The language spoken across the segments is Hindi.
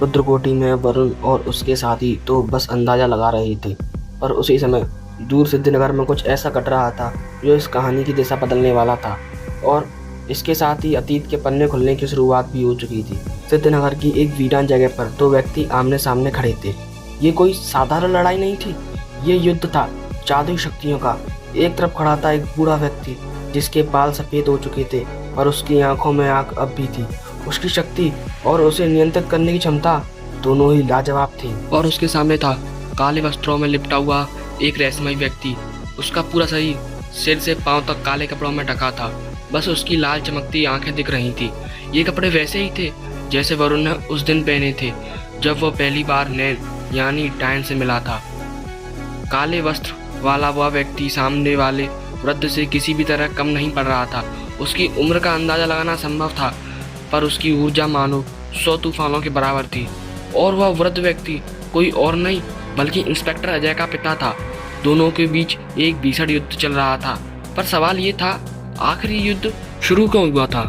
रुद्रकोटि में वरुण और उसके साथी तो बस अंदाजा लगा रहे थे, पर उसी समय दूर सिद्धिनगर में कुछ ऐसा घट रहा था जो इस कहानी की दिशा बदलने वाला था। और इसके साथ ही अतीत के पन्ने खुलने की शुरुआत भी हो चुकी थी। सिद्धिनगर की एक वीरान जगह पर दो व्यक्ति आमने सामने खड़े थे। ये कोई साधारण लड़ाई नहीं थी, ये युद्ध था जादुई शक्तियों का। एक तरफ खड़ा था एक बूढ़ा व्यक्ति जिसके बाल सफ़ेद हो चुके थे, पर उसकी आंखों में आग अब भी थी। उसकी शक्ति और उसे नियंत्रित करने की क्षमता दोनों ही लाजवाब थी। और उसके सामने था काले वस्त्रों में लिपटा हुआ एक रहस्यमय व्यक्ति। उसका पूरा शरीर सिर से पांव तक काले कपड़ों में ढका था, बस उसकी लाल चमकती आंखें दिख रही थी। ये कपड़े वैसे ही थे जैसे वरुण ने उस दिन पहने थे जब वो पहली बार नैन यानी डायन से मिला था। काले वस्त्र वाला वह व्यक्ति सामने वाले वृद्ध से किसी भी तरह कम नहीं पड़ रहा था। उसकी उम्र का अंदाजा लगाना संभव था, पर उसकी ऊर्जा मानो 100 तूफानों के बराबर थी। और वह वृद्ध व्यक्ति कोई और नहीं बल्कि इंस्पेक्टर अजय का पिता था। दोनों के बीच एक भीषण युद्ध चल रहा था, पर सवाल ये था आखिर ये युद्ध शुरू क्यों हुआ था।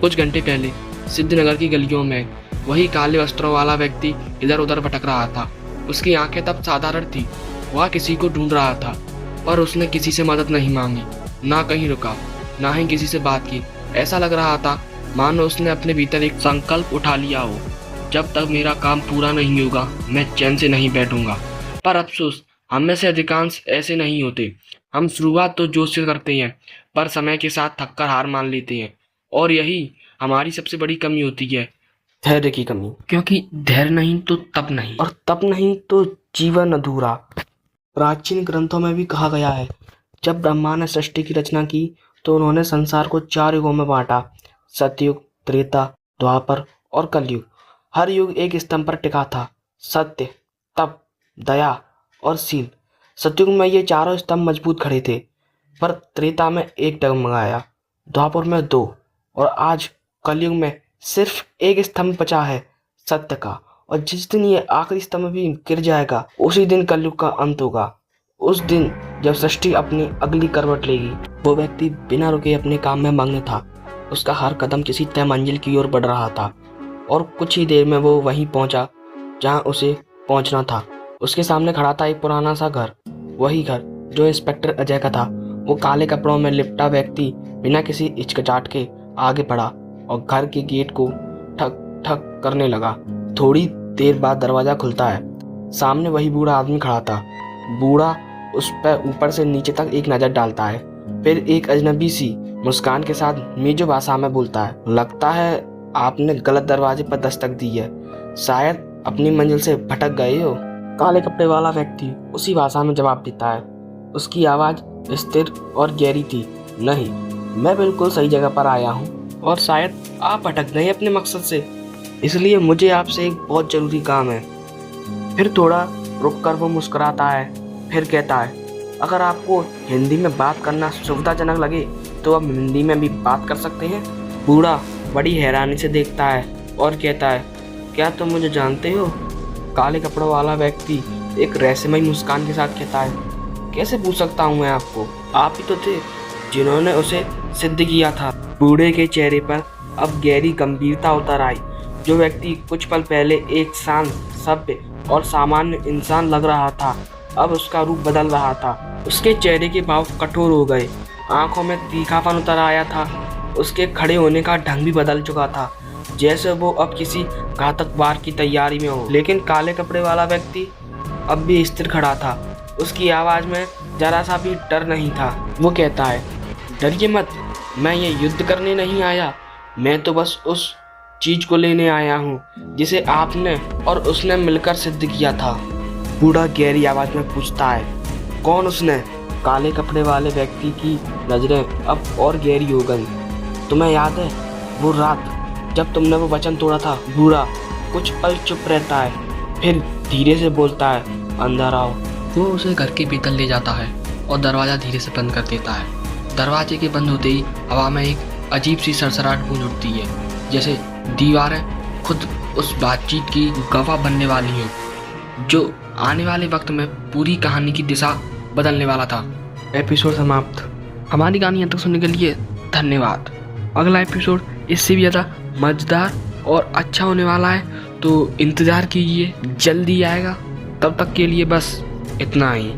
कुछ घंटे पहले सिद्धिनगर की गलियों में वही काले वस्त्रों वाला व्यक्ति इधर उधर भटक रहा था। उसकी आंखें तब साधारण थी, वह किसी को ढूंढ रहा था, पर उसने किसी से मदद नहीं मांगी, ना कहीं रुका, ना ही किसी से बात की। ऐसा लग रहा था मानो उसने अपने भीतर एक संकल्प उठा लिया हो, जब तक मेरा काम पूरा नहीं होगा मैं चैन से नहीं बैठूंगा। पर अफसोस हम में से अधिकांश ऐसे नहीं होते। हम शुरुआत तो जोश से करते हैं, पर समय के साथ थककर हार मान लेते हैं। और यही हमारी सबसे बड़ी कमी होती है, धैर्य की कमी। क्योंकि धैर्य नहीं तो तप नहीं, और तप नहीं तो जीवन अधूरा। प्राचीन ग्रंथों में भी कहा गया है, जब ब्रह्मा ने सृष्टि की रचना की तो उन्होंने संसार को 4 युगों में बांटा, सतयुग, त्रेता, द्वापर और कलयुग। हर युग एक स्तंभ पर टिका था, सत्य, तप, दया और शील। सतयुग में ये चारों स्तंभ मजबूत खड़े थे, पर त्रेता में एक डगमगाया, द्वापर में 2 और आज कलयुग में सिर्फ एक स्तंभ बचा है, सत्य का। और जिस दिन ये आखिरी स्तंभ भी गिर जाएगा उसी दिन कलयुग का अंत होगा। उस दिन जब सृष्टि अपनी अगली करवट लेगी। वो व्यक्ति बिना रुके अपने काम में मग्न था। उसका हर कदम किसी तय मंजिल की ओर बढ़ रहा था, और कुछ ही देर में वो वहीं पहुंचा जहां उसे पहुंचना था। उसके सामने खड़ा था एक पुराना सा घर, वही घर जो इंस्पेक्टर अजय का था। वो काले कपड़ों में लिपटा व्यक्ति बिना किसी हिचकिचाहट के आगे बढ़ा और घर के गेट को ठक ठक करने लगा। थोड़ी देर बाद दरवाजा खुलता है। सामने वही बूढ़ा आदमी खड़ा था। बूढ़ा उस पर ऊपर से नीचे तक एक नजर डालता है, फिर एक अजनबी सी मुस्कान के साथ मिजो भाषा में बोलता है, लगता है आपने गलत दरवाजे पर दस्तक दी है, शायद अपनी मंजिल से भटक गए हो। काले कपड़े वाला व्यक्ति उसी भाषा में जवाब देता है। उसकी आवाज स्थिर और गहरी थी, नहीं, मैं बिल्कुल सही जगह पर आया हूँ, और शायद आप भटक गए अपने मकसद से, इसलिए मुझे आपसे एक बहुत जरूरी काम है। फिर थोड़ा रुककर वो मुस्कुराता है, फिर कहता है, अगर आपको हिंदी में बात करना सुविधाजनक लगे तो अब हिंदी में भी बात कर सकते हैं। बूढ़ा बड़ी हैरानी से देखता है और कहता है, क्या तुम मुझे जानते हो? काले कपड़ों वाला व्यक्ति एक रहस्यमय मुस्कान के साथ कहता है, कैसे पूछ सकता हूँ मैं आपको, आप ही तो थे जिन्होंने उसे सिद्ध किया था। बूढ़े के चेहरे पर अब गहरी गंभीरता उतर आई। जो व्यक्ति कुछ पल पहले एक शांत, सभ्य और सामान्य इंसान लग रहा था, अब उसका रूप बदल रहा था। उसके चेहरे के भाव कठोर हो गए, आंखों में तीखापन उतर आया था। उसके खड़े होने का ढंग भी बदल चुका था, जैसे वो अब किसी घातक वार की तैयारी में हो। लेकिन काले कपड़े वाला व्यक्ति अब भी स्थिर खड़ा था। उसकी आवाज़ में जरा सा भी डर नहीं था। वो कहता है, डरिए मत, मैं ये युद्ध करने नहीं आया, मैं तो बस उस चीज को लेने आया हूँ जिसे आपने और उसने मिलकर सिद्ध किया था। बूढ़ा गहरी आवाज में पूछता है, कौन उसने? काले कपड़े वाले व्यक्ति की नजरें अब और गहरी हो गई। तुम्हें याद है वो रात जब तुमने वो वचन तोड़ा था? बूढ़ा कुछ पल चुप रहता है, फिर धीरे से बोलता है, अंदर आओ। वो उसे घर के भीतर ले जाता है और दरवाजा धीरे से बंद कर देता है। दरवाजे के बंद होते ही हवा में एक अजीब सी सरसराहट गूंज उठती है, जैसे दीवारें खुद उस बातचीत की गवाह बनने वाली हो जो आने वाले वक्त में पूरी कहानी की दिशा बदलने वाला था। एपिसोड समाप्त। हमारी कहानी यहाँ तक सुनने के लिए धन्यवाद। अगला एपिसोड इससे भी ज़्यादा मज़ेदार और अच्छा होने वाला है, तो इंतज़ार कीजिए, जल्दी आएगा। तब तक के लिए बस इतना ही।